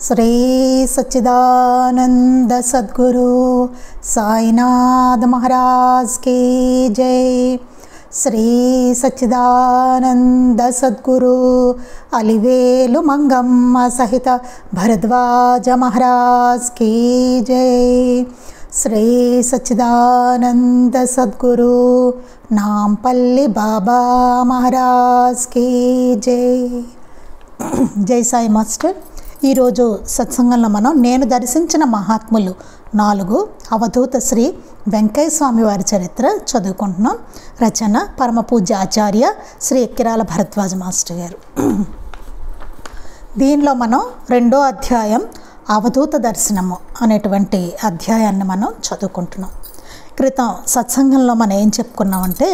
श्री सच्चिदानंद सद्गुरु साईनाथ महाराज की जय। श्री सच्चिदानंद सद्गुरु अलिवेलु मंगम्म सहित भरद्वाज महाराज की जय। श्री सच्चिदानंद सद्गुरु नामपल्ली बाबा महाराज की जय। जय साई मास्टर। ఈ రోజు సత్సంగంలో మనం నేను దర్శించిన మహాత్ములు 4 అవధూత శ్రీ వెంకయ్య స్వామి వారి చరిత్ర చదువుకుంటున్నాం। రచన పరమ పూజ్య ఆచార్య శ్రీ ఎక్కిరాల భరద్వాజ మాస్టర్ గారు। దీనిలో మనం 2వ అధ్యాయం అవధూత దర్శనము అనేటువంటి అధ్యాయాన్ని మనం చదువుకుంటున్నాం। క్రితం సత్సంగంలో మనం ఏం చెప్పుకున్నామంటే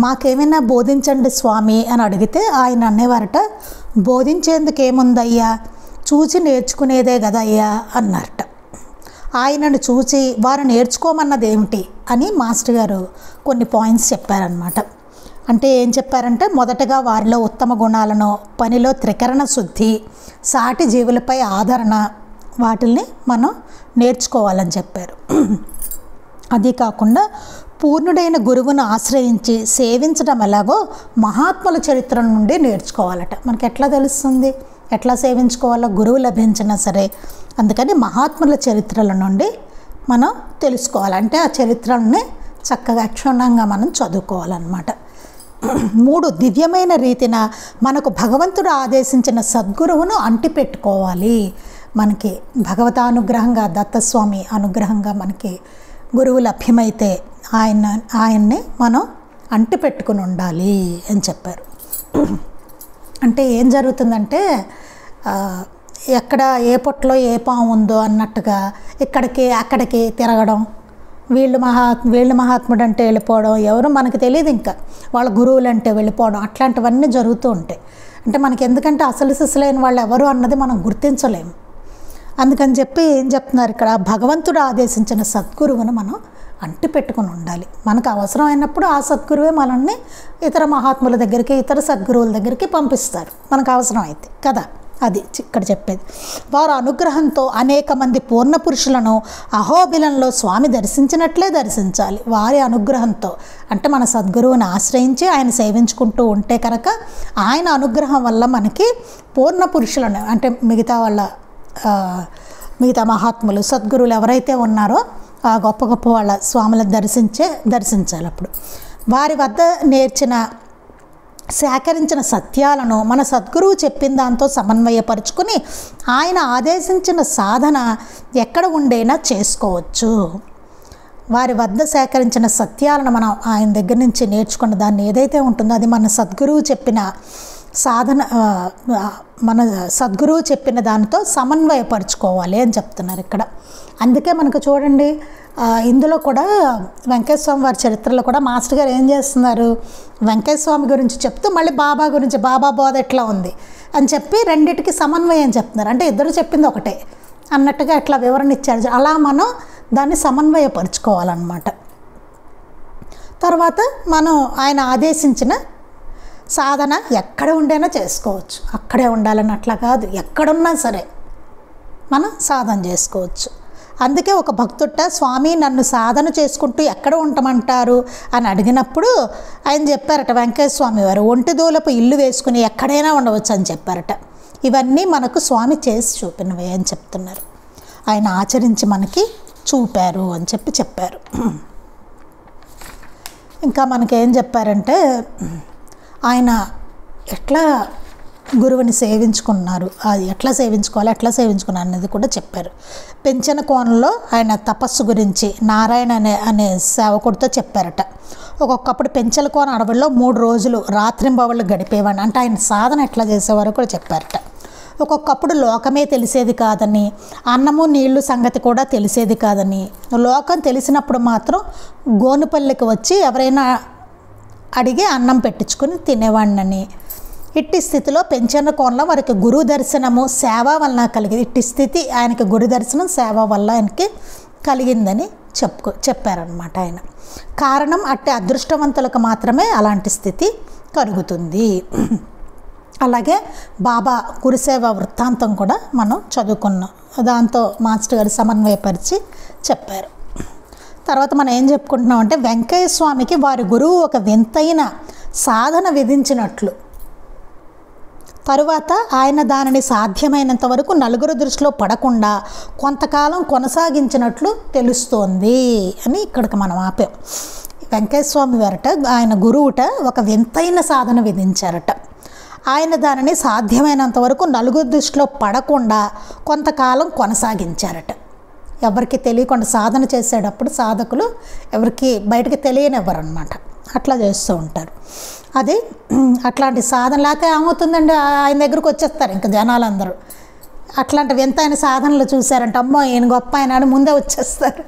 మాకేమైనా బోధించండి స్వామి అని అడిగితే ఆయన అనేవారట, బోధించేందుకు ఏముందయ్యా, చూచి నేర్చుకునేదే కదయ్యా అన్నారట। ఆయనను చూచి వారు నేర్చుకోమన్నది ఏమిటి అని మాస్టర్ గారు కొన్ని పాయింట్స్ చెప్పారనమాట। అంటే ఏం చెప్పారంటే, మొదటగా వారిలో ఉత్తమ గుణాలను, పనిలో త్రికరణ శుద్ధి, సాటి జీవులపై ఆదరణ, వాటిల్ని మనం నేర్చుకోవాలని చెప్పారు। అది కాకుండా పూర్ణుడైన గురువును ఆశ్రయించి సేవించడం ఎలాగో మహాత్ముల చరిత్ర నుండి నేర్చుకోవాలట। మనకి ఎట్లా తెలుస్తుంది ఎట్లా సేవించుకోవాలో, గురువు లభించినా సరే, అందుకని మహాత్ముల చరిత్రల నుండి మనం తెలుసుకోవాలంటే ఆ చరిత్రల్ని చక్కగా క్షుణ్ణంగా మనం చదువుకోవాలన్నమాట। 3 దివ్యమైన రీతిన మనకు భగవంతుడు ఆదేశించిన సద్గురువును అంటిపెట్టుకోవాలి। మనకి భగవతానుగ్రహంగా, దత్తస్వామి అనుగ్రహంగా మనకి గురువు లభ్యమైతే ఆయన్ని మనం అంటిపెట్టుకుని ఉండాలి అని చెప్పారు। అంటే ఏం జరుగుతుందంటే, ఎక్కడ ఏ పొట్టలో ఏ పాము ఉందో అన్నట్టుగా ఇక్కడికి అక్కడికి తిరగడం, వీళ్ళు మహాత్ముడు అంటే వెళ్ళిపోవడం, ఎవరు మనకు తెలియదు, ఇంకా వాళ్ళ గురువులు అంటే వెళ్ళిపోవడం, అట్లాంటివన్నీ జరుగుతూ ఉంటాయి। అంటే మనకి ఎందుకంటే అసలు సిసలైన వాళ్ళు ఎవరు అన్నది మనం గుర్తించలేము। అందుకని చెప్పి ఏం చెప్తున్నారు ఇక్కడ, భగవంతుడు ఆదేశించిన సద్గురువును మనం అంటిపెట్టుకుని ఉండాలి। మనకు అవసరం అయినప్పుడు ఆ సద్గురువే మనల్ని ఇతర మహాత్ముల దగ్గరికి, ఇతర సద్గురువుల దగ్గరికి పంపిస్తారు మనకు అవసరం అయితే కదా। అది ఇక్కడ చెప్పేది। వారు అనుగ్రహంతో అనేక మంది పూర్ణ పురుషులను అహోబిలంలో స్వామి దర్శించినట్లే దర్శించాలి। వారి అనుగ్రహంతో అంటే మన సద్గురువుని ఆశ్రయించి ఆయన సేవించుకుంటూ ఉంటే కనుక ఆయన అనుగ్రహం వల్ల మనకి పూర్ణ పురుషులను అంటే మిగతా మహాత్ములు సద్గురువులు ఎవరైతే ఉన్నారో ఆ గొప్ప గొప్ప వాళ్ళ స్వాములను దర్శించాలి। అప్పుడు వారి వద్ద సేకరించిన సత్యాలను మన సద్గురువు చెప్పిన దాంతో సమన్వయపరుచుకుని ఆయన ఆదేశించిన సాధన ఎక్కడ ఉండైనా చేసుకోవచ్చు। వారి వద్ద సేకరించిన సత్యాలను మనం ఆయన దగ్గర నుంచి నేర్చుకున్న దాన్ని ఏదైతే ఉంటుందో అది మన సద్గురువు చెప్పిన సాధన, మన సద్గురువు చెప్పిన దానితో సమన్వయపరుచుకోవాలి అని చెప్తున్నారు ఇక్కడ। అందుకే మనకు చూడండి, ఇందులో కూడా వెంకటస్వామి వారి చరిత్రలో కూడా మాస్టర్ గారు ఏం చేస్తున్నారు, వెంకటస్వామి గురించి చెప్తూ మళ్ళీ బాబా గురించి, బాబా బోధ ఎట్లా ఉంది అని చెప్పి రెండిటికి సమన్వయం చెప్తున్నారు। అంటే ఇద్దరు చెప్పింది ఒకటే అన్నట్టుగా ఎట్లా వివరణ ఇచ్చారు, అలా మనం దాన్ని సమన్వయపరుచుకోవాలన్నమాట। తర్వాత మనం ఆయన ఆదేశించిన సాధన ఎక్కడ ఉండైనా చేసుకోవచ్చు, అక్కడే ఉండాలని అట్లా కాదు, ఎక్కడున్నా సరే మనం సాధన చేసుకోవచ్చు। అందుకే ఒక భక్తుట, స్వామి నన్ను సాధన చేసుకుంటూ ఎక్కడ ఉండమంటారు అని అడిగినప్పుడు ఆయన చెప్పారట, వెంకయ్య స్వామి వారు ఒంటి దూలపు ఇల్లు వేసుకుని ఎక్కడైనా ఉండవచ్చు అని చెప్పారట। ఇవన్నీ మనకు స్వామి చేసి చూపినవే అని చెప్తున్నారు, ఆయన ఆచరించి మనకి చూపారు అని చెప్పారు। ఇంకా మనకేం చెప్పారంటే, ఆయన ఎట్లా గురువుని సేవించుకున్నారు, అది ఎట్లా సేవించుకున్నారు అనేది కూడా చెప్పారు। పెంచిన కోణంలో ఆయన తపస్సు గురించి నారాయణ అనే సేవకుడితో చెప్పారట। ఒక్కొక్కప్పుడు పెంచల కోన అడవుల్లో 3 రోజులు రాత్రింబవళ్ళు గడిపేవాడిని, అంటే ఆయన సాధన ఎట్లా చేసేవారో కూడా చెప్పారట। ఒక్కొక్కప్పుడు లోకమే తెలిసేది కాదని, అన్నము నీళ్లు సంగతి కూడా తెలిసేది కాదని, లోకం తెలిసినప్పుడు మాత్రం గోనుపల్లికి వచ్చి ఎవరైనా అడిగి అన్నం పెట్టించుకుని తినేవాడినని, ఇట్టి స్థితిలో పెంచిన కోణంలో వారికి గురు దర్శనము సేవ వలన కలిగింది। ఇట్టి స్థితి ఆయనకి గురు దర్శనం సేవ వల్ల ఆయనకి కలిగిందని చెప్పారనమాట ఆయన। కారణం అట్టి అదృష్టవంతులకు మాత్రమే అలాంటి స్థితి కలుగుతుంది। అలాగే బాబా గురుసేవ వృత్తాంతం కూడా మనం చదువుకున్నాం. దాంతో మాస్టర్ గారు సమన్వయపరిచి చెప్పారు. తర్వాత మనం ఏం చెప్పుకుంటున్నాం అంటే వెంకయ్య స్వామికి వారి గురువు ఒక వింతైన సాధన విధించినట్లు, తరువాత ఆయన దానిని సాధ్యమైనంత వరకు నలుగురు దృష్టిలో పడకుండా కొంతకాలం కొనసాగించినట్లు తెలుస్తోంది అని ఇక్కడికి మనం ఆపాం. వెంకయ్య స్వామి వారట ఆయన గురువుట ఒక వింతైన సాధన విధించారట. ఆయన దానిని సాధ్యమైనంత వరకు నలుగురు దృష్టిలో పడకుండా కొంతకాలం కొనసాగించారట. ఎవరికి తెలియకుండా సాధన చేసేటప్పుడు సాధకులు ఎవరికి బయటకు తెలియనివ్వరు అన్నమాట. అట్లా చేస్తూ ఉంటారు. అది అట్లాంటి సాధన లేకపోతే ఏమవుతుందండి, ఆయన దగ్గరకు వచ్చేస్తారు ఇంకా జనాలందరూ. అట్లాంటి వింతైన సాధనలు చూశారంటే అమ్మో ఈయన గొప్ప ఆయన అని ముందే వచ్చేస్తారు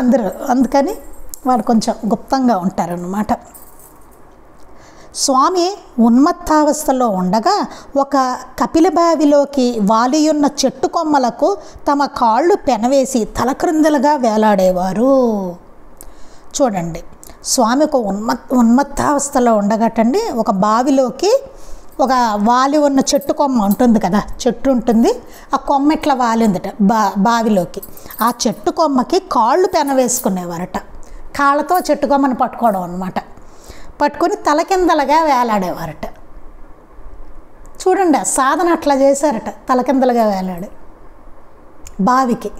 అందరూ. అందుకని వాళ్ళు కొంచెం గుప్తంగా ఉంటారన్నమాట. స్వామి ఉన్మత్తావస్థలో ఉండగా ఒక కపిలబావిలోకి వాలియున్న చెట్టు కొమ్మలకు తమ కాళ్ళు పెనవేసి తలక్రిందులుగా వేలాడేవారు. చూడండి, స్వామి ఒక ఉన్మత్తావస్థలో ఉండగటండి ఒక బావిలోకి, ఒక వాలి ఉన్న చెట్టు కొమ్మ ఉంటుంది కదా, చెట్టు ఉంటుంది, ఆ కొమ్మ ఇట్లా వాలిందట బావిలోకి. ఆ చెట్టు కొమ్మకి కాళ్ళు పెనవేసుకునేవారట. కాళ్ళతో చెట్టు కొమ్మని పట్టుకోవడం అన్నమాట. పట్టుకొని తలకిందలుగా వేలాడేవారట. చూడండి, ఆ సాధన అట్లా చేశారట. తలకిందలుగా వేలాడు బావికి.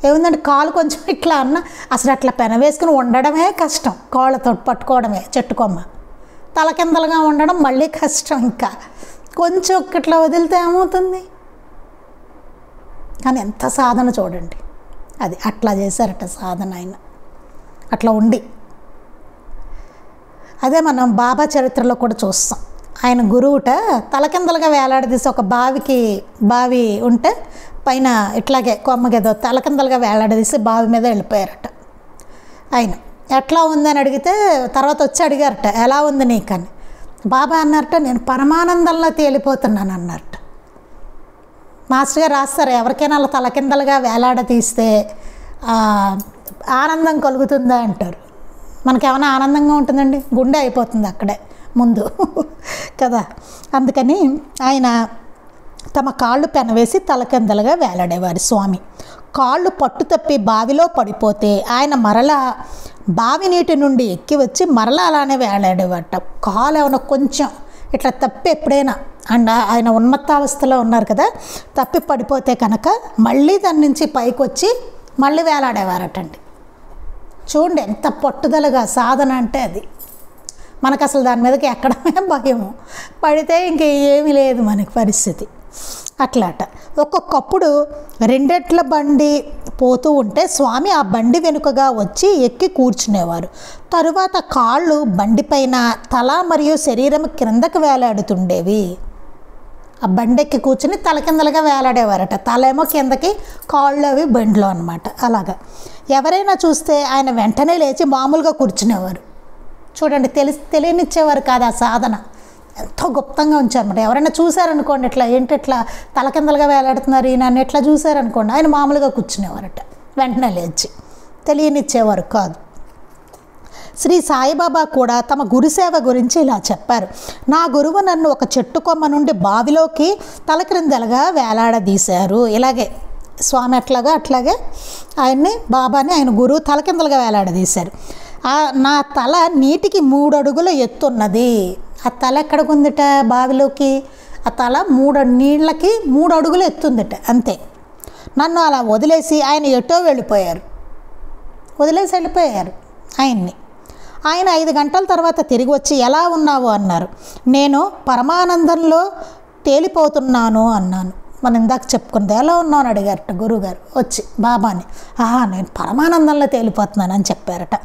ఏముందంటే కాలు కొంచెం ఇట్లా అన్న అసలు అట్లా పెనవేసుకుని ఉండడమే కష్టం. కాళ్ళతో పట్టుకోవడమే చెట్టు కొమ్మ. తలకిందలుగా ఉండడం మళ్ళీ కష్టం. ఇంకా కొంచెం ఇట్లా వదిలితే ఏమవుతుంది? కానీ ఎంత సాధన చూడండి. అది అట్లా చేశారట సాధన ఆయన. అట్లా ఉండి అదే మనం బాబా చరిత్రలో కూడా చూస్తాం. ఆయన గురువుట తలకిందలుగా వేలాడదీసి ఒక బావి ఉంటే పైన ఇట్లాగే కొమ్మకేదో తలకిందలుగా వేలాడదీసి బావి మీద వెళ్ళిపోయారట. ఆయన ఎట్లా ఉందని అడిగితే తర్వాత వచ్చి అడిగారట, ఎలా ఉంది నీకని. బాబా అన్నారట, నేను పరమానందంలో తేలిపోతున్నాను అన్నారట. మాస్టర్ గారు రాస్తారు, ఎవరికైనా అలా తలకిందలుగా వేలాడదీస్తే ఆనందం కలుగుతుందా అంటారు. మనకేమైనా ఆనందంగా ఉంటుందండి? గుండె అయిపోతుంది అక్కడే ముందు కదా. అందుకని ఆయన తమ కాళ్ళు పెనవేసి తలకిందలుగా వేలాడేవారు స్వామి. కాళ్ళు పట్టు తప్పి బావిలో పడిపోతే ఆయన మరలా బావి నీటి నుండి ఎక్కి వచ్చి మరలా అలానే వేలాడేవారట. కాలు ఏమైనా కొంచెం ఇట్లా తప్పి ఎప్పుడైనా అండ్ ఆయన ఉన్మత్తావస్థలో ఉన్నారు కదా, తప్పి పడిపోతే కనుక మళ్ళీ దాని నుంచి పైకి వచ్చి మళ్ళీ వేలాడేవారటండి. చూడండి ఎంత పట్టుదలగా సాధన అంటే అది. మనకు అసలు దాని మీదకి ఎక్కడమే భయము. పడితే ఇంకేమీ లేదు మనకి పరిస్థితి. అట్లాట ఒక్కొక్కప్పుడు రెండెట్ల బండి పోతూ ఉంటే స్వామి ఆ బండి వెనుకగా వచ్చి ఎక్కి కూర్చునేవారు. తరువాత కాళ్ళు బండిపైన తల మరియు శరీరం క్రిందకు వేలాడుతుండేవి. ఆ బండెక్కి కూర్చుని తలకిందలుగా వేలాడేవారట. తల ఏమో కిందకి, కాళ్ళు అవి బండిలో అనమాట. అలాగా ఎవరైనా చూస్తే ఆయన వెంటనే లేచి మామూలుగా కూర్చునేవారు. చూడండి, తెలియనిచ్చేవారు కాదు ఆ సాధన. ఎంతో గుప్తంగా ఉంచారన్నమాట. ఎవరైనా చూశారనుకోండి, ఇట్లా ఏంటి ఇట్లా తలకిందలుగా వేలాడుతున్నారు ఈయన అని ఎట్లా చూశారనుకోండి, ఆయన మామూలుగా కూర్చునేవారట. వెంటనే లేచి తెలియనిచ్చేవారు కాదు. శ్రీ సాయిబాబా కూడా తమ గురుసేవ గురించి ఇలా చెప్పారు. నా గురువు నన్ను ఒక చెట్టు కొమ్మ నుండి బావిలోకి తలక్రిందలుగా వేలాడదీశారు. ఇలాగే స్వామి అట్లాగే ఆయన్ని బాబాని ఆయన గురువు తలకిందలుగా వేలాడదీశారు. నా తల నీటికి 3 అడుగుల ఎత్తున్నది. ఆ తల ఎక్కడికుందిట బావిలోకి? ఆ తల నీళ్ళకి 3 అడుగులు ఎత్తుందిట, అంతే. నన్ను అలా వదిలేసి ఆయన ఎటో వెళ్ళిపోయారు. ఆయన్ని. ఆయన 5 గంటల తర్వాత తిరిగి వచ్చి ఎలా ఉన్నావు అన్నారు. నేను పరమానందంలో తేలిపోతున్నాను అన్నాను. మనం ఇందాక చెప్పుకుంది ఎలా ఉన్నావు అని అడిగారట గురువుగారు వచ్చి బాబాని. నేను పరమానందంలో తేలిపోతున్నాను అని చెప్పారట.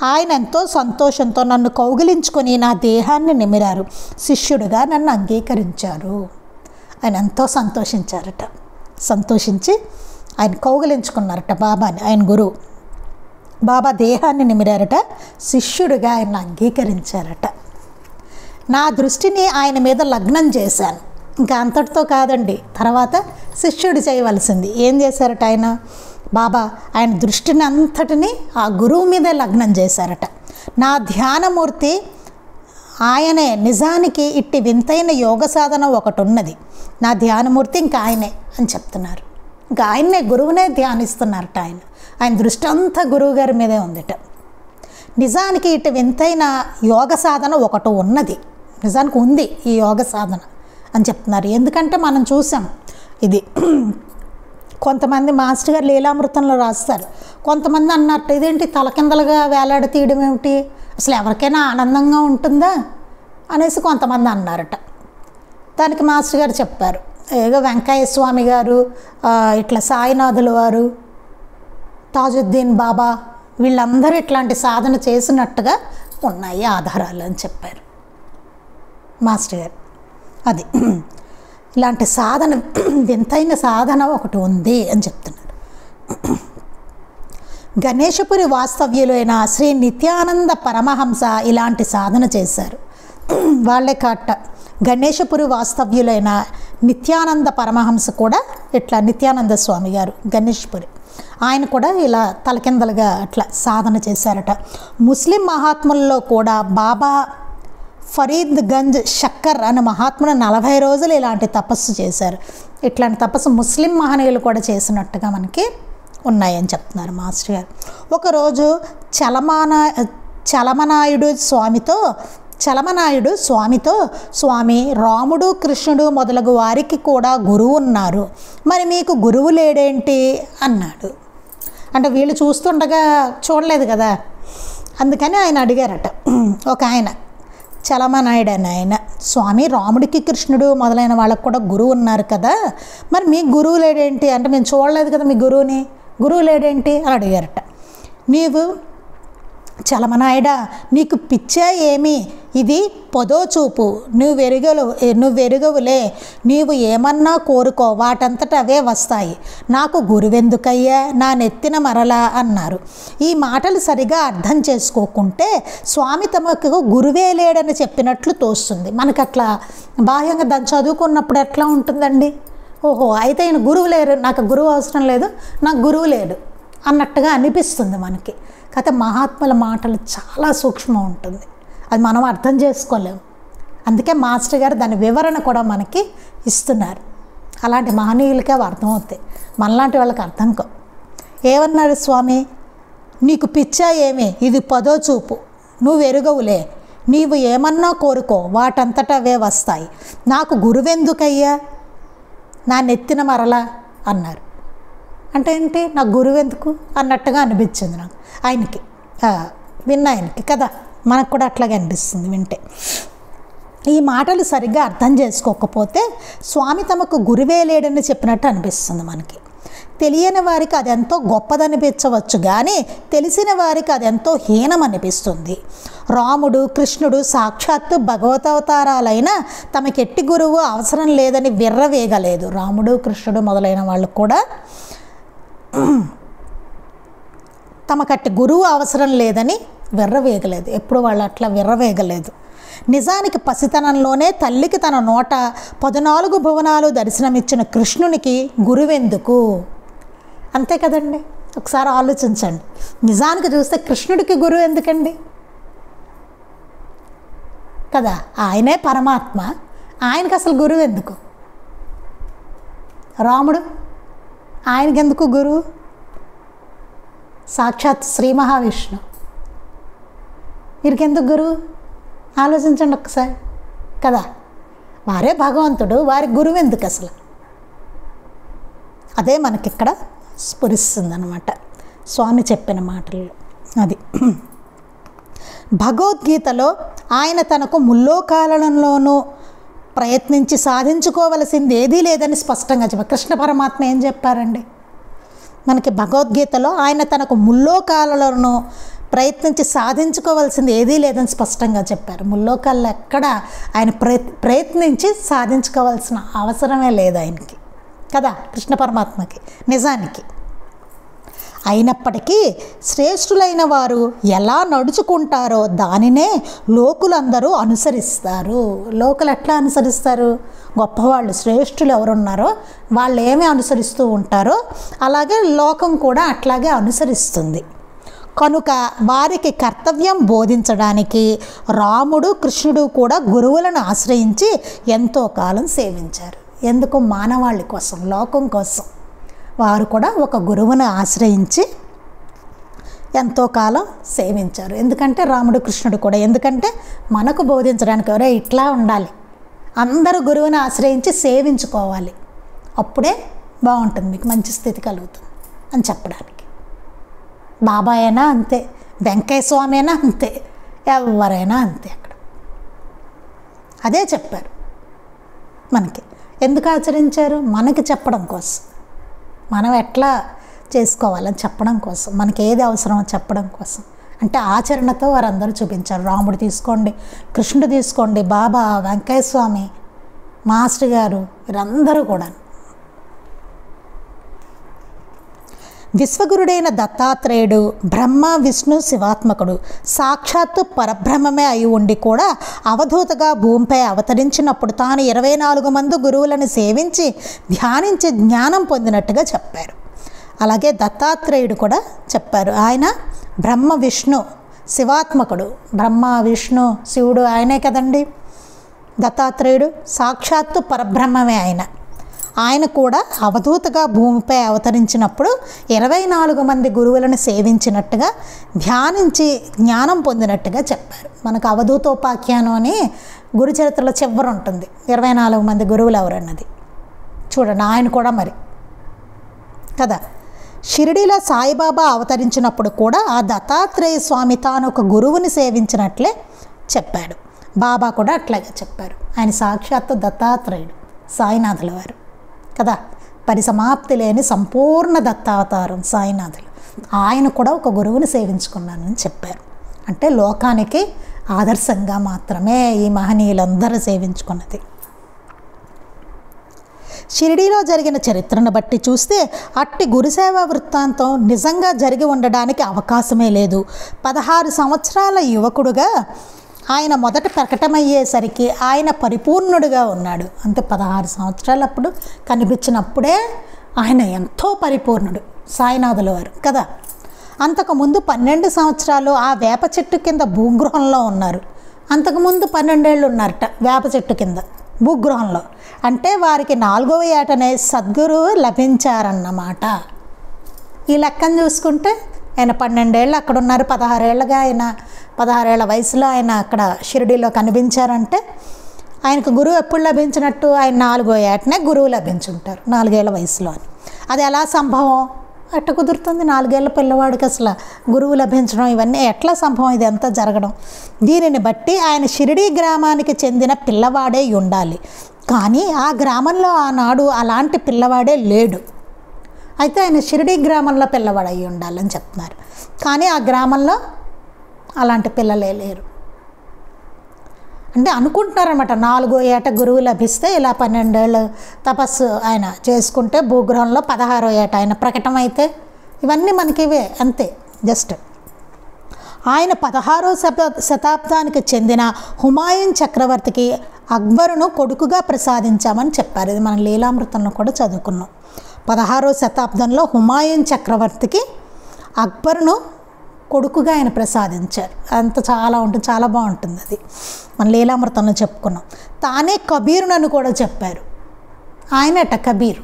ఆయన ఎంతో సంతోషంతో నన్ను కౌగిలించుకొని నా దేహాన్ని నిమిరారు. శిష్యుడిగా నన్ను అంగీకరించారు. ఆయన ఎంతో సంతోషించారట. సంతోషించి ఆయన కౌగిలించుకున్నారట బాబాని, ఆయన గురువు. బాబా దేహాన్ని నిమిరారట. శిష్యుడిగా ఆయన అంగీకరించారట. నా దృష్టిని ఆయన మీద లగ్నం చేశాను. ఇంకా అంతటితో కాదండి, తర్వాత శిష్యుడు చేయవలసింది ఏం చేశారట ఆయన? బాబా ఆయన దృష్టిని అంతటిని ఆ గురువు మీదే లగ్నం చేశారట. నా ధ్యానమూర్తి ఆయనే నిజానికి ఇట్టి వింతైన యోగ సాధన ఒకటి ఉన్నది, నా ధ్యానమూర్తి ఇంకా ఆయనే అని చెప్తున్నారు. ఇంకా ఆయన్నే గురువునే ధ్యానిస్తున్నారట. ఆయన దృష్టి అంతా గురువు గారి మీదే ఉందిట. నిజానికి ఇటు వింతైన యోగ సాధన ఒకటి ఉన్నది, నిజానికి ఉంది ఈ యోగ సాధన అని చెప్తున్నారు. ఎందుకంటే మనం చూసాం ఇది, కొంతమంది మాస్టర్ గారు లీలామృతంలో రాస్తారు. కొంతమంది అన్నట్టు ఇదేంటి తలకిందలుగా వేలాడి తీయడం ఏమిటి, అసలు ఎవరికైనా ఆనందంగా ఉంటుందా అనేసి కొంతమంది అన్నారట. దానికి మాస్టర్ గారు చెప్పారు, ఏదో వెంకయ్య స్వామి గారు, ఇట్లా సాయినాథుల వారు, తాజుద్దీన్ బాబా వీళ్ళందరూ ఇట్లాంటి సాధన చేసినట్టుగా ఉన్నాయి ఆధారాలు అని చెప్పారు మాస్టర్ గారు. అది ఇలాంటి సాధన, వింతైన సాధన ఒకటి ఉంది అని చెప్తున్నారు. గణేశపురి వాస్తవ్యులైన శ్రీ నిత్యానంద పరమహంస ఇలాంటి సాధన చేశారు. వాళ్ళే కాట గణేశపురి వాస్తవ్యులైన నిత్యానంద పరమహంస కూడా ఇట్లా, నిత్యానంద స్వామి గారు గణేశపురి, ఆయన కూడా ఇలా తలకిందలుగా అట్లా సాధన చేశారట. ముస్లిం మహాత్ముల్లో కూడా బాబా ఫరీద్ గంజ్ షక్కర్ అనే మహాత్ముడు 40 రోజులు ఇలాంటి తపస్సు చేశారు. ఇట్లాంటి తపస్సు ముస్లిం మహనీయులు కూడా చేసినట్టుగా మనకి ఉన్నాయని చెప్తున్నారు మాస్టర్ గారు. ఒకరోజు చలమనాయుడు స్వామితో స్వామి, రాముడు కృష్ణుడు మొదలగు వారికి కూడా గురువు ఉన్నారు, మరి మీకు గురువు లేడేంటి అన్నాడు. అంటే వీళ్ళు చూస్తుండగా చూడలేదు కదా, అందుకని ఆయన అడిగారట. ఒక ఆయన చలమనాయుడు అని ఆయన, స్వామి రాముడికి కృష్ణుడు మొదలైన వాళ్ళకు కూడా గురువు ఉన్నారు కదా, మరి మీకు గురువు లేడేంటి అంటే, మేము చూడలేదు కదా మీ గురువు లేడేంటి అని అడిగారట. నీవు చలమనాయుడా, నీకు పిచ్చా ఏమి, ఇది పొదో చూపు, నువ్వెరుగవులే, నీవు ఏమన్నా కోరుకో వాటంతట అవే వస్తాయి, నాకు గురువెందుకయ్యా, నా నెత్తిన మరలా అన్నారు. ఈ మాటలు సరిగా అర్థం చేసుకోకుంటే స్వామి తమకు గురువే లేడని చెప్పినట్లు తోస్తుంది. మనకు అట్లా బాహ్యంగా దాన్ని చదువుకున్నప్పుడు ఎట్లా ఉంటుందండి, ఓహో అయితే ఈయన గురువు లేరు, నాకు గురువు అవసరం లేదు, నాకు గురువు లేడు అన్నట్టుగా అనిపిస్తుంది మనకి. కాకపోతే మహాత్ముల మాటలు చాలా సూక్ష్మం ఉంటుంది, అది మనం అర్థం చేసుకోలేము. అందుకే మాస్టర్ గారు దాని వివరణ కూడా మనకి ఇస్తున్నారు. అలాంటి మహనీయులకే అర్థమవుతాయి, మనలాంటి వాళ్ళకి అర్థం కావు. ఏమన్నారు స్వామి, నీకు పిచ్చా ఏమి, ఇది పదో చూపు, నువ్వు ఎరుగవులే, నీవు ఏమన్నా కోరుకో వాటంతట అవే వస్తాయి, నాకు గురువెందుకయ్యా, నా నెత్తిన మరలా అన్నారు. అంటే ఏంటి, నాకు గురువు ఎందుకు అన్నట్టుగా అనిపించింది నాకు ఆయనకి, ఆయనకి కదా, మనకు కూడా అట్లాగే అనిపిస్తుంది వింటే. ఈ మాటలు సరిగ్గా అర్థం చేసుకోకపోతే స్వామి తమకు గురువే లేడని చెప్పినట్టు అనిపిస్తుంది మనకి. తెలియని వారికి అదెంతో గొప్పదనిపించవచ్చు కానీ తెలిసిన వారికి అదెంతో హీనం అనిపిస్తుంది. రాముడు కృష్ణుడు సాక్షాత్తు భగవతవతారాలైన తమకెట్టి గురువు అవసరం లేదని విర్రవేగలేదు. రాముడు కృష్ణుడు మొదలైన వాళ్ళు కూడా తమకట్టి గురువు అవసరం లేదని విర్రవేగలేదు, ఎప్పుడు వాళ్ళు అట్లా విర్రవేగలేదు. నిజానికి పసితనంలోనే తల్లికి తన నోట 14 భువనాలు దర్శనమిచ్చిన కృష్ణునికి గురువెందుకు, అంతే కదండి. ఒకసారి ఆలోచించండి, నిజానికి చూస్తే కృష్ణుడికి గురువు ఎందుకండి కదా, ఆయనే పరమాత్మ, ఆయనకి అసలు గురువు ఎందుకు? రాముడు ఆయనకెందుకు గురువు? సాక్షాత్ శ్రీ మహావిష్ణు, వీరికెందుకు గురువు? ఆలోచించండి ఒకసారి కదా, వారే భగవంతుడు, వారికి గురువు ఎందుకు అసలు? అదే మనకిక్కడ స్ఫురిస్తుందన్నమాట స్వామి చెప్పిన మాటల్లో. అది భగవద్గీతలో ఆయన తనకు ముల్లోకాలలోనూ ప్రయత్నించి సాధించుకోవలసింది ఏదీ లేదని స్పష్టంగా చెప్పారు. కృష్ణ పరమాత్మ ఏం చెప్పారండి మనకి భగవద్గీతలో, ఆయన తనకు ముల్లోకాలలోనూ ప్రయత్నించి సాధించుకోవాల్సింది ఏదీ లేదని స్పష్టంగా చెప్పారు. ముల్లోకాల్లో ఎక్కడ ఆయన ప్రయత్నించి సాధించుకోవాల్సిన అవసరమే లేదు ఆయనకి కదా, కృష్ణ పరమాత్మకి నిజానికి. అయినప్పటికీ శ్రేష్ఠులైన వారు ఎలా నడుచుకుంటారో దానినే లోకులందరూ అనుసరిస్తారు. లోకులు ఎట్లా అనుసరిస్తారు? గొప్పవాళ్ళు శ్రేష్ఠులు ఎవరున్నారో వాళ్ళు ఏమి అనుసరిస్తూ ఉంటారో అలాగే లోకం కూడా అట్లాగే అనుసరిస్తుంది. కనుక వారికి కర్తవ్యం బోధించడానికి రాముడు కృష్ణుడు కూడా గురువులను ఆశ్రయించి ఎంతో కాలం సేవించారు. ఎందుకు? మానవాళి కోసం, లోకం కోసం. వారు కూడా ఒక గురువును ఆశ్రయించి ఎంతో కాలం సేవించారు. ఎందుకంటే రాముడు కృష్ణుడు కూడా, ఎందుకంటే మనకు బోధించడానికి, ఎవరో ఇట్లా ఉండాలి, అందరూ గురువుని ఆశ్రయించి సేవించుకోవాలి, అప్పుడే బాగుంటుంది, మీకు మంచి స్థితి కలుగుతుంది అని చెప్పడానికి. బాబా అయినా అంతే, వెంకయ్య స్వామి అయినా అంతే, ఎవరైనా అంతే. అక్కడ అదే చెప్పారు మనకి. ఎందుకు ఆచరించారు? మనకి చెప్పడం కోసం, మనం ఎట్లా చేసుకోవాలని చెప్పడం కోసం, మనకి ఏది అవసరమో చెప్పడం కోసం. అంటే ఆచరణతో వారందరూ చూపించారు. రాముడు తీసుకోండి, కృష్ణుడు తీసుకోండి, బాబా, వెంకయ్య స్వామి, మాస్టర్ గారు, వీరందరూ కూడా. విశ్వగురుడైన దత్తాత్రేయుడు బ్రహ్మ విష్ణు శివాత్మకుడు, సాక్షాత్తు పరబ్రహ్మమే అయి ఉండి కూడా అవధూతగా భూమిపై అవతరించినప్పుడు తాను 24 మంది గురువులను సేవించి ధ్యానించి జ్ఞానం పొందినట్టుగా చెప్పారు. అలాగే దత్తాత్రేయుడు కూడా చెప్పారు. ఆయన బ్రహ్మ విష్ణు శివాత్మకుడు, బ్రహ్మ విష్ణు శివుడు ఆయనే కదండి. దత్తాత్రేయుడు సాక్షాత్తు పరబ్రహ్మమే ఆయన కూడా అవధూతగా భూమిపై అవతరించినప్పుడు 24 మంది గురువులను సేవించినట్టుగా ధ్యానించి జ్ఞానం పొందినట్టుగా చెప్పారు. మనకు అవధూతోపాఖ్యానం అని గురు చరిత్రలో చివరి ఉంటుంది, 24 మంది గురువులు ఎవరన్నది చూడండి. ఆయన కూడా మరి కదా. షిరిడీలో సాయిబాబా అవతరించినప్పుడు కూడా ఆ దత్తాత్రేయ స్వామి తాను ఒక గురువుని సేవించినట్లే చెప్పాడు. బాబా కూడా అట్లాగే చెప్పారు. ఆయన సాక్షాత్తు దత్తాత్రేయుడు, సాయినాథుల వారు కదా. పరిసమాప్తి లేని సంపూర్ణ దత్తావతారం సాయినాథులు. ఆయన కూడా ఒక గురువుని సేవించుకున్నానని చెప్పారు. అంటే లోకానికి ఆదర్శంగా మాత్రమే ఈ మహనీయులందరూ సేవించుకున్నది. షిరిడీలో జరిగిన చరిత్రను బట్టి చూస్తే అట్టి గురుసేవా వృత్తాంతం నిజంగా జరిగి ఉండడానికి అవకాశమే లేదు. 16 సంవత్సరాల యువకుడుగా ఆయన మొదట ప్రకటమయ్యేసరికి ఆయన పరిపూర్ణుడిగా ఉన్నాడు. అంతే, 16 సంవత్సరాలప్పుడు కనిపించినప్పుడే ఆయన ఎంతో పరిపూర్ణుడు సాయినాథుల వారు కదా. అంతకుముందు 12 సంవత్సరాలు ఆ వేప చెట్టు కింద భూగృహంలో ఉన్నారు. అంతకుముందు 12 ఏళ్ళు ఉన్నారట వేప చెట్టు కింద భూగృహంలో. అంటే వారికి 4వ ఏటనే సద్గురువు లభించారన్నమాట. ఈ లెక్కను చూసుకుంటే ఆయన 12 ఏళ్ళు అక్కడ ఉన్నారు, 16 ఏళ్ళగా ఆయన 16 ఏళ్ల వయసులో ఆయన అక్కడ షిరిడీలో కనిపించారంటే ఆయనకు గురువు ఎప్పుడు లభించినట్టు? ఆయన 4వ ఏటనే గురువు లభించుంటారు, 4 ఏళ్ల వయసులో అని. అది ఎలా సంభవం? ఎట్ట కుదురుతుంది? 4 ఏళ్ల పిల్లవాడికి అసలు గురువు లభించడం, ఇవన్నీ ఎట్లా సంభవం? ఇది అంతా జరగడం. దీనిని బట్టి ఆయన షిరిడీ గ్రామానికి చెందిన పిల్లవాడే ఉండాలి. కానీ ఆ గ్రామంలో ఆనాడు అలాంటి పిల్లవాడే లేడు. అయితే ఆయన షిరిడీ గ్రామంలో పిల్లవాడు అయ్యి ఉండాలని చెప్తున్నారు. కానీ ఆ గ్రామంలో అలాంటి పిల్లలే లేరు. అంటే అనుకుంటున్నారన్నమాట, 4వ ఏట గురువు లభిస్తే ఇలా 12 ఏళ్ళు తపస్సు ఆయన చేసుకుంటే భూగృహంలో 16వ ఏట ఆయన ప్రకటమైతే ఇవన్నీ మనకి ఇవే అంతే జస్ట్. ఆయన 16వ శతాబ్దానికి చెందిన హుమాయూన్ చక్రవర్తికి అక్బరును కొడుకుగా ప్రసాదించామని చెప్పారు. ఇది మనం లీలామృతంలో కూడా చదువుకున్నాం. 16వ శతాబ్దంలో హుమాయూన్ చక్రవర్తికి అక్బరును కొడుకుగా ఆయన ప్రసాదించారు. అంత చాలా ఉంటుంది, చాలా బాగుంటుంది. అది మన లీలామృతంలో చెప్పుకున్నాం. తానే కబీరునని కూడా చెప్పారు. ఆయనట కబీరు.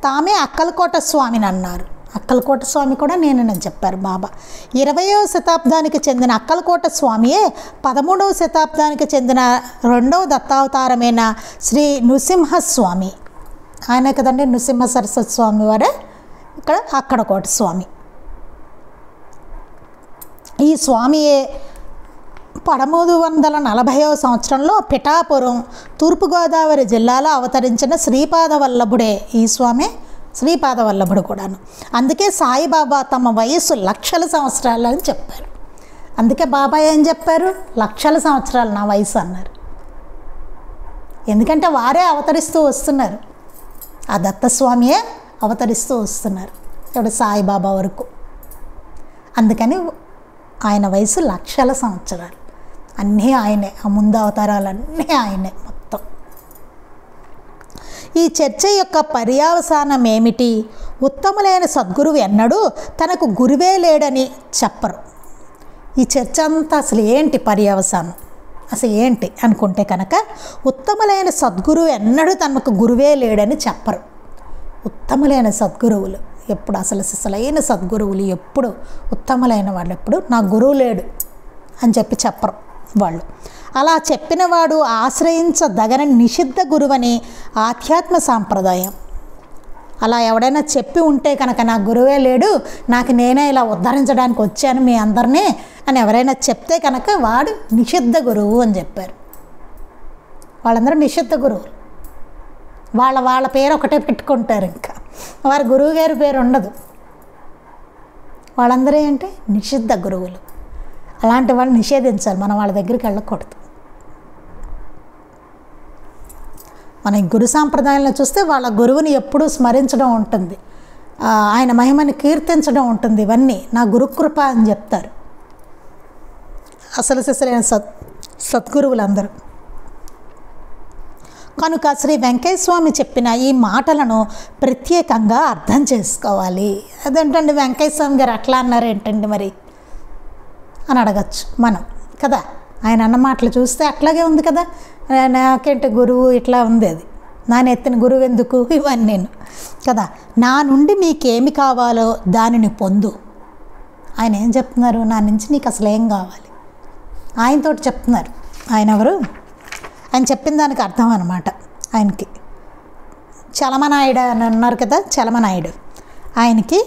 తామే అక్కలకోట స్వామిని అన్నారు. అక్కలకోట స్వామి కూడా నేనని చెప్పారు బాబా. 20వ శతాబ్దానికి చెందిన అక్కలకోట స్వామియే 13వ శతాబ్దానికి చెందిన 2వ దత్తావతారమైన శ్రీ నృసింహస్వామి. ఆయన కదండి నృసింహ సరస్వతి స్వామి వారే ఇక్కడ అక్కలకోట స్వామి. ఈ స్వామియే 1340వ సంవత్సరంలో పిఠాపురం తూర్పుగోదావరి జిల్లాలో అవతరించిన శ్రీపాదవల్లభుడే. ఈ స్వామి శ్రీపాదవల్లభుడు కూడాను. అందుకే సాయిబాబా తమ వయస్సు లక్షల సంవత్సరాలు అని చెప్పారు. అందుకే బాబా ఏం చెప్పారు? లక్షల సంవత్సరాలు నా వయసు అన్నారు. ఎందుకంటే వారే అవతరిస్తూ వస్తున్నారు, ఆ దత్తస్వామియే అవతరిస్తూ వస్తున్నారు ఇప్పుడు సాయిబాబా వరకు. అందుకని ఆయన వయసు లక్షల సంవత్సరాలు. అన్నీ ఆయనే, ఆ ముందు అవతారాలన్నీ ఆయనే మొత్తం. ఈ చర్చ యొక్క పర్యవసానం ఏమిటి? ఉత్తములైన సద్గురువు ఎన్నడూ తనకు గురువే లేడని చెప్పరు. ఈ చర్చ అంతా అసలు ఏంటి పర్యవసానం, అసలు ఏంటి అనుకుంటే కనుక, ఉత్తములైన సద్గురువు ఎన్నడూ తనకు గురువే లేడని చెప్పరు. ఉత్తములైన సద్గురువులు ఎప్పుడు, అసలైన సద్గురువులు ఎప్పుడు, ఉత్తములైన వాళ్ళు ఎప్పుడు నా గురువు లేడు అని చెప్పరు వాళ్ళు. అలా చెప్పినవాడు ఆశ్రయించదగని నిషిద్ధ గురువని ఆధ్యాత్మ సాంప్రదాయం. అలా ఎవడైనా చెప్పి ఉంటే కనుక నా గురువే లేడు, నాకు నేనే ఇలా ఉద్ధరించడానికి వచ్చాను మీ అందరినీ అని ఎవరైనా చెప్తే కనుక వాడు నిషిద్ధ గురువు అని చెప్పారు. వాళ్ళందరూ నిషిద్ధ గురువులు. వాళ్ళ పేరు ఒకటే పెట్టుకుంటారు, ఇంకా వారి గురువు గారి పేరు ఉండదు. వాళ్ళందరూ ఏంటి? నిషిద్ధ గురువులు. అలాంటి వాళ్ళు నిషేధించాలి, మనం వాళ్ళ దగ్గరికి వెళ్ళకూడదు. మన గురు సాంప్రదాయంలో చూస్తే వాళ్ళ గురువుని ఎప్పుడూ స్మరించడం ఉంటుంది, ఆయన మహిమని కీర్తించడం ఉంటుంది. ఇవన్నీ నా గురుకృప అని చెప్తారు అసలైన సద్గురువులందరూ. కనుక శ్రీ వెంకయ్య స్వామి చెప్పిన ఈ మాటలను ప్రత్యేకంగా అర్థం చేసుకోవాలి. అదేంటండి వెంకయ్య స్వామి గారు అట్లా అన్నారు ఏంటండి మరి అని అడగచ్చు మనం కదా. ఆయన అన్న మాటలు చూస్తే అట్లాగే ఉంది కదా, నాకేంటి గురువు ఇట్లా ఉంది, అది నా నెత్తిన గురువు ఎందుకు, ఇవన్నీ నేను కదా. నా నుండి నీకేమి కావాలో దానిని పొందు. ఆయన ఏం చెప్తున్నారు? నా నుంచి నీకు అసలు ఏం కావాలి ఆయనతోటి చెప్తున్నారు. ఆయన ఎవరు? ఆయన చెప్పిన దానికి అర్థం అనమాట. ఆయనకి చలమనాయుడు అని అన్నారు కదా, చలమనాయుడు ఆయనకి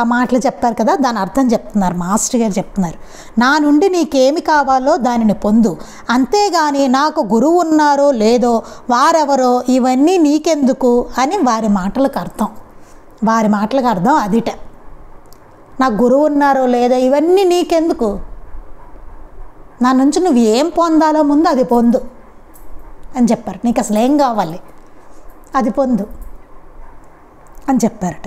ఆ మాటలు చెప్పారు కదా, దాని అర్థం చెప్తున్నారు మాస్టర్ గారు చెప్తున్నారు. నా నుండి నీకేమి కావాలో దానిని పొందు, అంతేగాని నాకు గురువు ఉన్నారో లేదో వారెవరో ఇవన్నీ నీకెందుకు అని వారి మాటలకు అర్థం అదిట. నాకు గురువు ఉన్నారో లేదో ఇవన్నీ నీకెందుకు, నా నుంచి నువ్వు ఏం పొందాలో ముందు అది పొందు అని చెప్పారు. నీకు అసలు ఏం కావాలి అది పొందు అని చెప్పారట.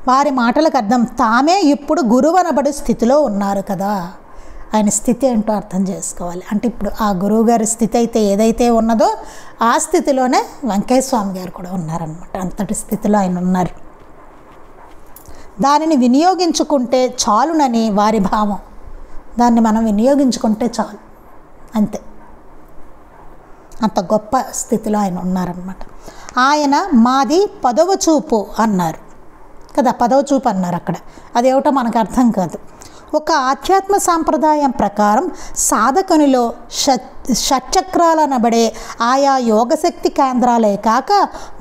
వారి మాటలకు అర్థం తామే ఇప్పుడు గురువు అనబడే స్థితిలో ఉన్నారు కదా. ఆయన స్థితి ఏంటో అర్థం చేసుకోవాలి. అంటే ఇప్పుడు ఆ గురువు గారి స్థితి అయితే ఏదైతే ఉన్నదో ఆ స్థితిలోనే వెంకయ్య స్వామి గారు కూడా ఉన్నారనమాట. అంతటి స్థితిలో ఆయన ఉన్నారు. దానిని వినియోగించుకుంటే చాలునని వారి భావం. దాన్ని మనం వినియోగించుకుంటే చాలు, అంతే. అంత గొప్ప స్థితిలో ఆయన ఉన్నారనమాట. ఆయన మాది 10వ చూపు అన్నారు కదా, 10వ చూపు అన్నారు అక్కడ. అదేమిటో మనకు అర్థం కాదు. ఒక ఆధ్యాత్మ సాంప్రదాయం ప్రకారం సాధకునిలో షట్చక్రాలు అనబడే ఆయా యోగశక్తి కేంద్రాలే కాక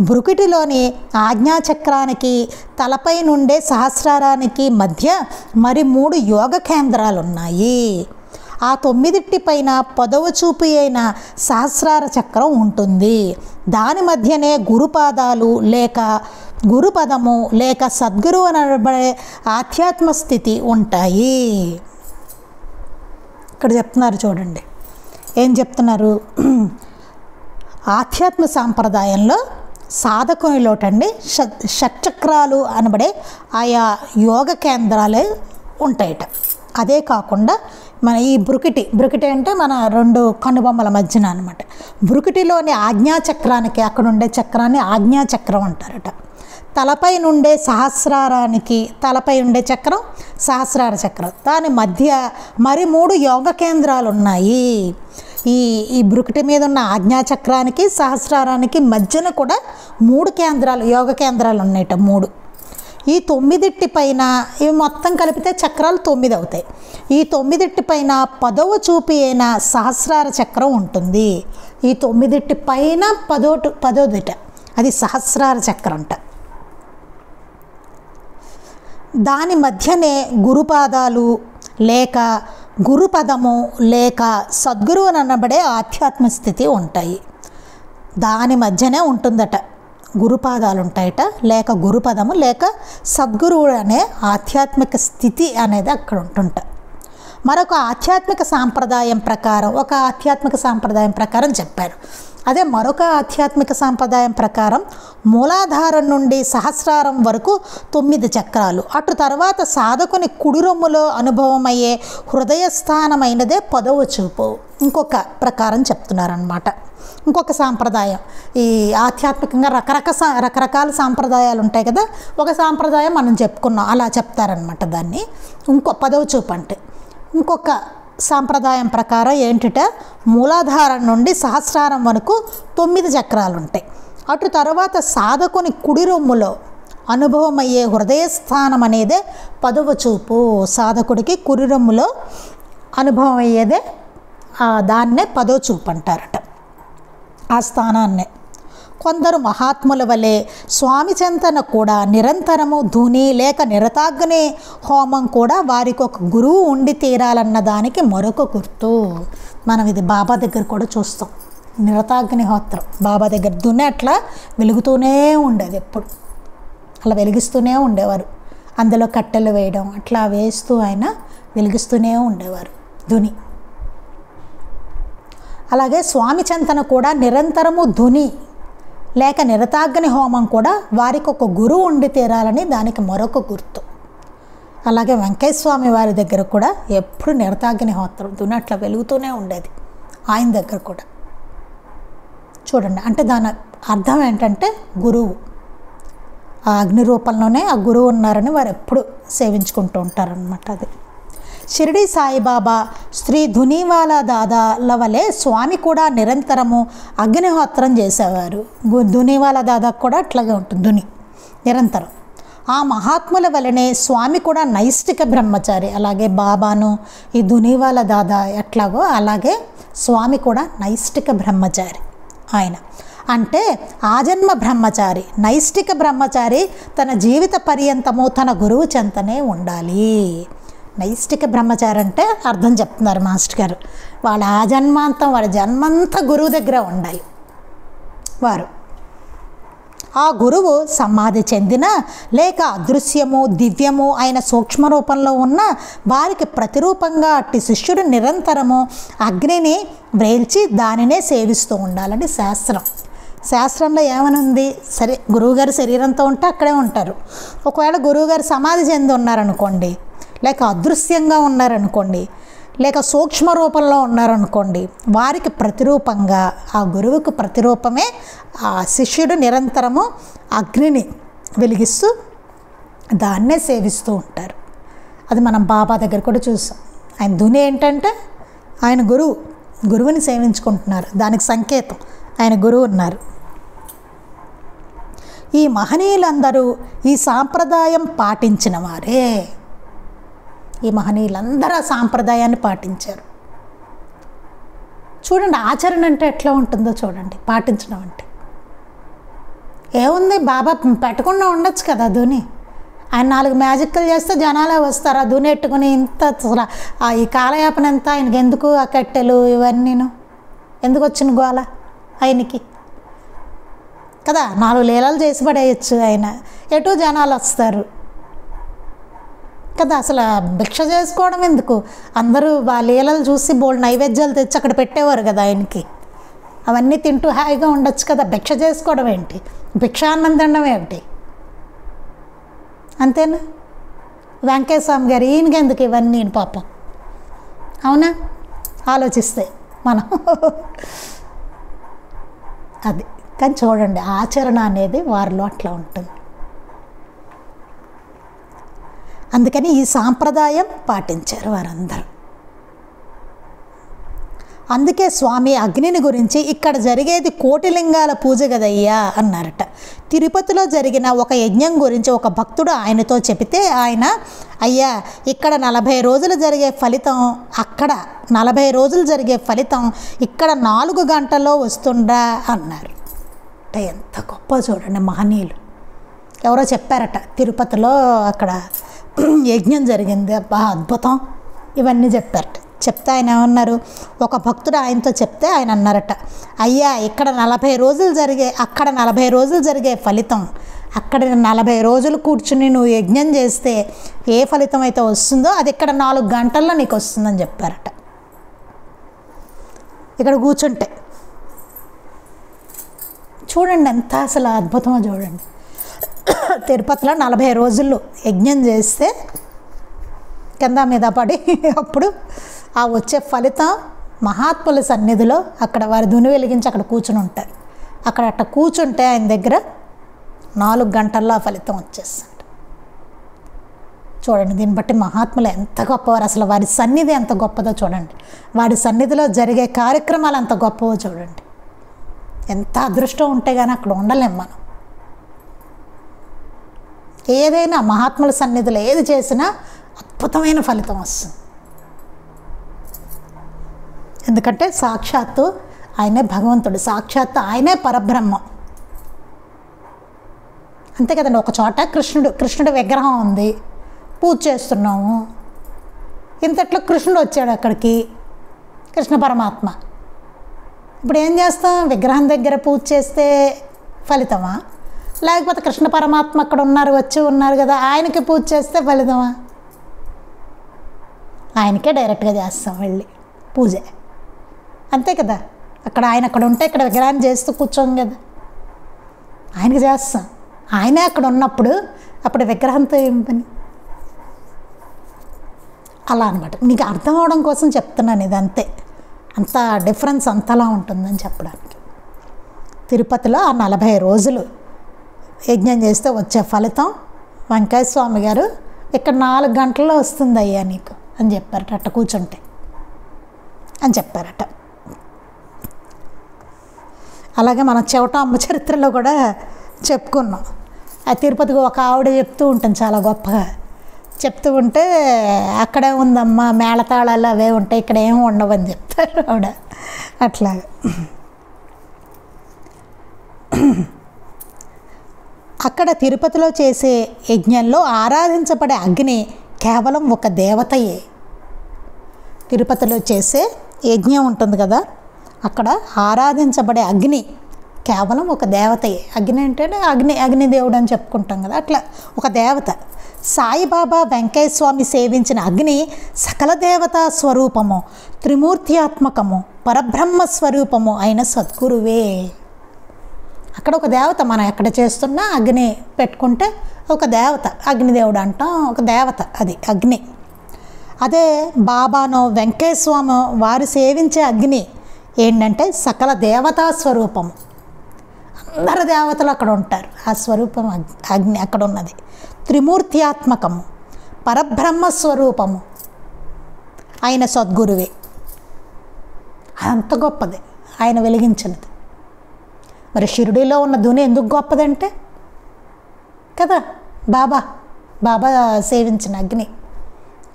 భృకుటిలోని ఆజ్ఞాచక్రానికి తలపై నుండే సహస్రారానికి మధ్య మరి 3 యోగ కేంద్రాలు ఉన్నాయి. ఆ 9 పైన 10వ చూపు అయిన సహస్రార చక్రం ఉంటుంది. దాని మధ్యనే గురుపాదాలు లేక గురుపదము లేక సద్గురువు అనబడే ఆధ్యాత్మ స్థితి ఉంటాయి. ఇక్కడ చెప్తున్నారు చూడండి, ఏం చెప్తున్నారు? ఆధ్యాత్మ సాంప్రదాయంలో సాధకునిలోటండి షట్చక్రాలు అనబడే ఆయా యోగ కేంద్రాలే ఉంటాయట. అదే కాకుండా మన ఈ బ్రుకిటి అంటే మన 2 కనుబొమ్మల మధ్యన అనమాట. బ్రుకిటిలోని ఆజ్ఞాచక్రానికి, అక్కడ ఉండే చక్రాన్ని ఆజ్ఞాచక్రం అంటారట. తలపై నుండే సహస్రారానికి, తలపై ఉండే చక్రం సహస్రార చక్రం, దాని మధ్య మరి 3 యోగ కేంద్రాలు ఉన్నాయి. ఈ బ్రుకిటి మీద ఉన్న ఆజ్ఞాచక్రానికి సహస్రారానికి మధ్యన కూడా 3 కేంద్రాలు, యోగ కేంద్రాలు ఉన్నాయట 3. ఈ 9 పైన ఇవి మొత్తం కలిపితే చక్రాలు 9 అవుతాయి. ఈ 9 పైన 10వ చూపు అయిన సహస్రార చక్రం ఉంటుంది. ఈ 9 పైన 10వ అది సహస్రార చక్రం అంట. దాని మధ్యనే గురుపాదాలు లేక గురుపదము లేక సద్గురువు అనబడే ఆధ్యాత్మ స్థితి ఉంటాయి. దాని మధ్యనే ఉంటుందట, గురుపాదాలు ఉంటాయట, లేక గురుపదము లేక సద్గురువు అనే ఆధ్యాత్మిక స్థితి అనేది అక్కడ ఉంటుంట. మరొక ఆధ్యాత్మిక సాంప్రదాయం ప్రకారం, ఒక ఆధ్యాత్మిక సాంప్రదాయం ప్రకారం చెప్పారు. అదే మరొక ఆధ్యాత్మిక సాంప్రదాయం ప్రకారం మూలాధారం నుండి సహస్రారం వరకు 9 చక్రాలు, అటు తర్వాత సాధకుని కుడి రొమ్ములో అనుభవమయ్యే హృదయస్థానమైనదే 10వ చూపు. ఇంకొక ప్రకారం చెప్తున్నారనమాట. ఇంకొక సాంప్రదాయం, ఈ ఆధ్యాత్మికంగా రకరకాల సాంప్రదాయాలు ఉంటాయి కదా, ఒక సాంప్రదాయం మనం చెప్పుకున్నాం, అలా చెప్తారనమాట దాన్ని. ఇంకో 10వ చూపు అంటే ఇంకొక సాంప్రదాయం ప్రకారం ఏంటిట, మూలాధారం నుండి సహస్రారం వరకు 9 చక్రాలు ఉంటాయి. అటు తర్వాత సాధకుని కుడి రొమ్ములో అనుభవం అయ్యే హృదయస్థానం అనేదే 10వ చూపు. సాధకుడికి కుడి రొమ్ములో అనుభవం అయ్యేదే దాన్నే 10వ చూపు అంటారట, ఆ స్థానాన్నే. కొందరు మహాత్ముల వలె స్వామి చెంతన కూడా నిరంతరము ధుని లేక నిరతాగ్ని హోమం కూడా వారికి ఒక గురువు ఉండి తీరాలన్న దానికి మరొక గుర్తు. మనం ఇది బాబా దగ్గర కూడా చూస్తాం, నిరతాగ్నిహోత్రం బాబా దగ్గర ధుని అట్లా వెలుగుతూనే ఉండేది, ఎప్పుడు అలా వెలిగిస్తూనే ఉండేవారు. అందులో కట్టెలు వేయడం అట్లా వేస్తూ ఆయన వెలిగిస్తూనే ఉండేవారు ధుని. అలాగే స్వామి చెంతన కూడా నిరంతరము ధుని లేక నిరతాగ్ని హోమం కూడా వారికి ఒక గురువు ఉండి తీరాలని దానికి మరొక గుర్తు. అలాగే వెంకయ్య స్వామి వారి దగ్గర కూడా ఎప్పుడు నిరతాగ్నిహోత్రం ధుని అట్లా వెలుగుతూనే ఉండేది ఆయన దగ్గర కూడా. చూడండి, అంటే దాని అర్థం ఏంటంటే గురువు, ఆ అగ్ని రూపంలోనే ఆ గురువు ఉన్నారని వారు ఎప్పుడు సేవించుకుంటూ ఉంటారనమాట. అది షిరిడి సాయిబాబా శ్రీ ధునివాలా దాదాల వలె స్వామి కూడా నిరంతరము అగ్నిహోత్రం చేసేవారు. ధునివాలా దాదా కూడా అట్లాగే ఉంటుంది, ధుని నిరంతరం. ఆ మహాత్ముల వలనే స్వామి కూడా నైష్టిక బ్రహ్మచారి. అలాగే బాబాను ఈ ధునివాలా దాదా ఎట్లాగో అలాగే స్వామి కూడా నైష్టిక బ్రహ్మచారి. ఆయన అంటే ఆజన్మ బ్రహ్మచారి, నైష్టిక బ్రహ్మచారి తన జీవిత పర్యంతము తన గురువు చెంతనే ఉండాలి. నైష్టిక బ్రహ్మచారి అంటే అర్థం చెప్తున్నారు మాస్టర్ గారు, వాళ్ళ ఆజన్మాంతం వాళ్ళ జన్మంతా గురువు దగ్గర ఉండాలి వారు. ఆ గురువు సమాధి చెందిన లేక అదృశ్యము దివ్యము అయిన సూక్ష్మ రూపంలో ఉన్న వారికి ప్రతిరూపంగా అట్టి శిష్యుడు నిరంతరము అగ్నిని వ్రేల్చి దానినే సేవిస్తూ ఉండాలని శాస్త్రం. శాస్త్రంలో ఏమనుంది, సరే గురువుగారు శరీరంతో ఉంటే అక్కడే ఉంటారు. ఒకవేళ గురువుగారు సమాధి చెంది ఉన్నారనుకోండి, లేక అదృశ్యంగా ఉన్నారనుకోండి, లేక సూక్ష్మ రూపంలో ఉన్నారనుకోండి, వారికి ప్రతిరూపంగా ఆ గురువుకు ప్రతిరూపమే ఆ శిష్యుడు నిరంతరము అగ్నిని వెలిగిస్తూ దాన్నే సేవిస్తూ ఉంటారు. అది మనం బాబా దగ్గర కూడా చూసాం. ఆయన ధుని ఏంటంటే ఆయన గురువుని సేవించుకుంటున్నారు, దానికి సంకేతం ఆయన గురువు ఉన్నారు. ఈ మహనీయులందరూ ఈ సాంప్రదాయం పాటించిన వారే. ఈ మహనీయులందరూ ఆ సాంప్రదాయాన్ని పాటించారు. చూడండి, ఆచరణ అంటే ఎట్లా ఉంటుందో చూడండి. పాటించడం అంటే ఏముంది, బాబా పెట్టకుండా ఉండొచ్చు కదా ధుని. ఆయన 4 మ్యాజిక్లు చేస్తే జనాలే వస్తారు. ఆ ధుని ఎట్టుకుని ఇంత ఈ కాలయాపన ఎంత ఆయనకి ఎందుకు, ఆ కట్టెలు ఇవన్నీను ఎందుకు వచ్చిన గోల ఆయనకి కదా. 4 లీలలు చేసి పడేయచ్చు ఆయన, ఎటు జనాలు వస్తారు కదా. అసలు భిక్ష చేసుకోవడం ఎందుకు, అందరూ ఆ లీలలు చూసి బోల్డ్ నైవేద్యాలు తెచ్చి అక్కడ పెట్టేవారు కదా ఆయనకి. అవన్నీ తింటూ హాయిగా ఉండొచ్చు కదా. భిక్ష చేసుకోవడం ఏంటి, భిక్షాన్నం తినడం ఏమిటి, అంతేనా. వెంకయ్య స్వామి గారు ఈయనకి ఎందుకు ఇవన్నీ పాపం, అవునా ఆలోచిస్తే మనం అది. కానీ చూడండి, ఆచరణ అనేది వారిలో అట్లా ఉంటుంది. అందుకని ఈ సాంప్రదాయం పాటించారు వారందరూ. అందుకే స్వామి అగ్నిని గురించి ఇక్కడ జరిగేది 1,000,000 లింగాల పూజ కదయ్యా అన్నారట. తిరుపతిలో జరిగిన ఒక యజ్ఞం గురించి ఒక భక్తుడు ఆయనతో చెబితే ఆయన, అయ్యా ఇక్కడ 40 రోజులు జరిగే ఫలితం అక్కడ 40 రోజులు జరిగే ఫలితం ఇక్కడ 4 గంటల్లో వస్తుందా అన్నారు. ఎంత గొప్ప చూడండి మహనీయులు. ఎవరో చెప్పారట తిరుపతిలో అక్కడ యజ్ఞం జరిగింది, అబ్బా అద్భుతం, ఇవన్నీ చెప్పారట. చెప్తే ఆయన ఏమన్నారు, ఒక భక్తుడు ఆయనతో చెప్తే ఆయన అన్నారట, అయ్యా ఇక్కడ 40 రోజులు జరిగే అక్కడ 40 రోజులు జరిగే ఫలితం అక్కడ 40 రోజులు కూర్చుని నువ్వు యజ్ఞం చేస్తే ఏ ఫలితం అయితే వస్తుందో అది ఇక్కడ 4 గంటల్లో నీకు వస్తుందని చెప్పారట. ఇక్కడ కూర్చుంటే చూడండి ఎంత అసలు అద్భుతమో చూడండి. తిరుపతిలో 40 రోజుల్లో యజ్ఞం చేస్తే కింద మీద పడి అప్పుడు ఆ వచ్చే ఫలితం మహాత్ముల సన్నిధిలో అక్కడ వారి దుని వెలిగించి అక్కడ కూర్చుని ఉంటారు. అక్కడ అట్ట కూర్చుంటే ఆయన దగ్గర 4 గంటల్లో ఆ ఫలితం వచ్చేస్తుంది. చూడండి, దీన్ని బట్టి మహాత్ములు ఎంత గొప్పవారు, అసలు వారి సన్నిధి ఎంత గొప్పదో చూడండి, వారి సన్నిధిలో జరిగే కార్యక్రమాలు ఎంత గొప్పవో చూడండి. ఎంత అదృష్టం ఉంటే కానీ అక్కడ ఉండలేం మనం. ఏదైనా మహాత్ముల సన్నిధిలో ఏది చేసినా అద్భుతమైన ఫలితం వస్తుంది. ఎందుకంటే సాక్షాత్తు ఆయనే భగవంతుడు, సాక్షాత్తు ఆయనే పరబ్రహ్మం. అంతే కదండి. ఒక చోట కృష్ణుడి విగ్రహం ఉంది, పూజ చేస్తున్నాము. ఇంతట్లో కృష్ణుడు వచ్చాడు అక్కడికి, కృష్ణ పరమాత్మ. ఇప్పుడు ఏం చేస్తాం? విగ్రహం దగ్గర పూజ చేస్తే ఫలితమా, లేకపోతే కృష్ణ పరమాత్మ అక్కడ వచ్చి ఉన్నారు కదా, ఆయనకి పూజ చేస్తే ఫలితమా? ఆయనకే డైరెక్ట్గా చేస్తాం వెళ్ళి పూజ, అంతే కదా. ఆయన అక్కడ ఉంటే ఇక్కడ విగ్రహాన్ని చేస్తూ కూర్చోం కదా, ఆయనకి చేస్తాం. ఆయనే అక్కడ ఉన్నప్పుడు అప్పుడు విగ్రహంతో ఏం పని? అలా అనమాట. మీకు అర్థం అవడం కోసం చెప్తున్నాను, ఇది అంతే. అంత డిఫరెన్స్ అంతలా ఉంటుందని చెప్పడానికి. తిరుపతిలో ఆ 40 రోజులు యజ్ఞం చేస్తే వచ్చే ఫలితం వెంకయ్య స్వామి గారు ఇక్కడ 4 గంటల్లో వస్తుంది అయ్యా నీకు అని చెప్పారట, అట్ట కూర్చుంటే అని చెప్పారట. అలాగే మన చెవట అమ్మ చరిత్రలో కూడా చెప్పుకున్నాం. ఆ తిరుపతికి ఒక ఆవిడ చెప్తూ ఉంటుంది, చాలా గొప్పగా చెప్తూ ఉంటే, అక్కడే ఉందమ్మా మేళతాళాలు అవే ఉంటాయి, ఇక్కడ ఏమి ఉండవని చెప్తారు ఆవిడ. అట్లాగా అక్కడ తిరుపతిలో చేసే యజ్ఞంలో ఆరాధించబడే అగ్ని కేవలం ఒక దేవతయే. తిరుపతిలో చేసే యజ్ఞం ఉంటుంది కదా, అక్కడ ఆరాధించబడే అగ్ని కేవలం ఒక దేవతయే. అగ్ని అంటే అగ్నిదేవుడు అని చెప్పుకుంటాం కదా, అట్లా ఒక దేవత. సాయిబాబా వెంకయ్య స్వామి సేవించిన అగ్ని సకల దేవతా స్వరూపము, త్రిమూర్త్యాత్మకము, పరబ్రహ్మ స్వరూపము అయిన సద్గురువే. అక్కడ ఒక దేవత, మనం ఎక్కడ చేస్తున్నా అగ్ని పెట్టుకుంటే ఒక దేవత, అగ్నిదేవుడు అంటాం, ఒక దేవత అది అగ్ని. అదే బాబానో వెంకయ్య స్వామి వారు సేవించే అగ్ని ఏంటంటే సకల దేవతా స్వరూపము, అందరు దేవతలు అక్కడ ఉంటారు, ఆ స్వరూపం అగ్ని అక్కడ ఉన్నది. త్రిమూర్త్యాత్మకము, పరబ్రహ్మ స్వరూపము ఆయన సద్గురువే. అంత గొప్పది ఆయన వెలిగించినది. మరి షిరిడీలో ఉన్న ధుని ఎందుకు గొప్పదంటే కదా, బాబా సేవించిన అగ్ని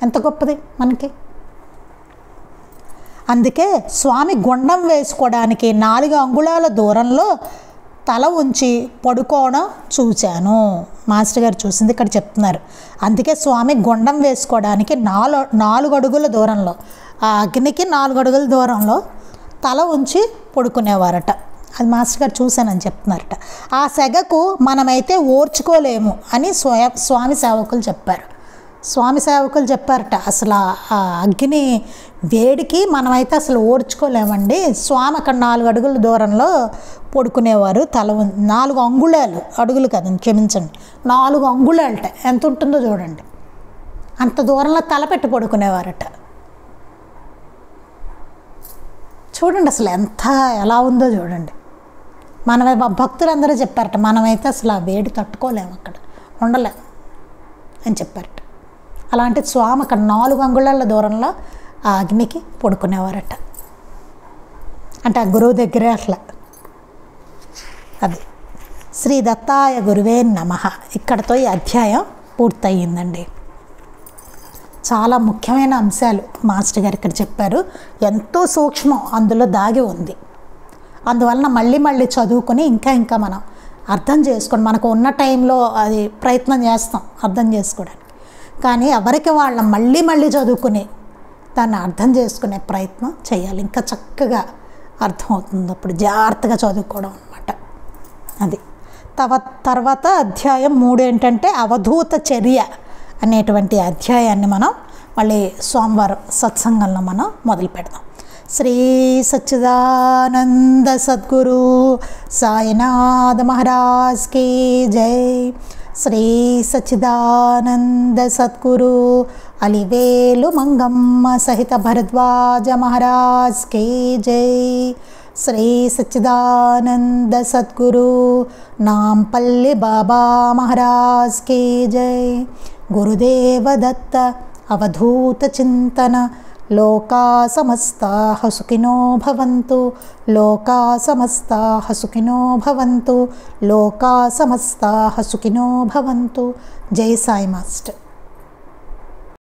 ఎంత గొప్పది మనకి. అందుకే స్వామి గుండం వేసుకోవడానికి 4 అంగుళాల దూరంలో తల ఉంచి పడుకోవడం చూశాను. మాస్టర్ గారు చూసింది ఇక్కడ చెప్తున్నారు. అందుకే స్వామి గుండం వేసుకోవడానికి 4 అడుగుల దూరంలో, ఆ అగ్నికి 4 అడుగుల దూరంలో తల ఉంచి పడుకునేవారట. అది మాస్టర్ గారు చూశానని చెప్తున్నారట. ఆ సెగకు మనమైతే ఓర్చుకోలేము అని స్వామి సేవకులు చెప్పారు. స్వామి సేవకులు చెప్పారట, అసలు ఆ అగ్ని వేడికి మనమైతే అసలు ఓర్చుకోలేమండి. స్వామి అక్కడ 4 అడుగుల దూరంలో పడుకునేవారు. 4 అంగుళాలు, అడుగులు కదండి, క్షమించండి, 4 అంగుళాలట ఎంత ఉంటుందో చూడండి, అంత దూరంలో తలపెట్టి పడుకునేవారట. చూడండి అసలు ఎలా ఉందో చూడండి. భక్తులందరూ చెప్పారట, మనమైతే అసలు ఆ వేడి తట్టుకోలేము, అక్కడ ఉండలేము అని చెప్పారట. అలాంటి స్వామి అక్కడ 4 అంగుళాల దూరంలో ఆ అగ్నికి పడుకునేవారట. అంటే ఆ గురువు దగ్గరే అట్లా. అది శ్రీ దత్తాయ గురువే నమః. ఇక్కడతో ఈ అధ్యాయం పూర్తయిందండి. చాలా ముఖ్యమైన అంశాలు మాస్టర్ గారు ఇక్కడ చెప్పారు. ఎంతో సూక్ష్మం అందులో దాగి ఉంది. అందువలన మళ్ళీ చదువుకొని ఇంకా మనం అర్థం చేసుకొని, మనకు ఉన్న టైంలో అది ప్రయత్నం చేస్తాం అర్థం చేసుకోవడానికి. కానీ ఎవరికి వాళ్ళ మళ్ళీ చదువుకుని దాన్ని అర్థం చేసుకునే ప్రయత్నం చేయాలి. ఇంకా చక్కగా అర్థమవుతుంది అప్పుడు, జాగ్రత్తగా చదువుకోవడం అన్నమాట. అది తర్వాత అధ్యాయం 3 ఏంటంటే అవధూత చర్య అనేటువంటి అధ్యాయాన్ని మనం మళ్ళీ సోమవారం సత్సంగంలో మనం మొదలు పెడదాం. శ్రీ సచ్చిదానంద సద్గురు సాయినాథ మహారాజ్ కీ జై. శ్రీ సచ్చిదానంద సద్గురు అలివేలు మంగమ్మ సహిత భరద్వాజ మహారాజ్ కి జై. శ్రీ సచ్చిదానంద సద్గురు నాంపల్లి బాబా మహారాజ్ కి జై. గురుదేవ దత్త అవధూత చింతన. లోకా సమస్తాః సుఖినో భవంతు. లోకా సమస్తాః సుఖినో భవంతు. లోకా సమస్తాః సుఖినో భవంతు. జై సాయి మాస్టర్.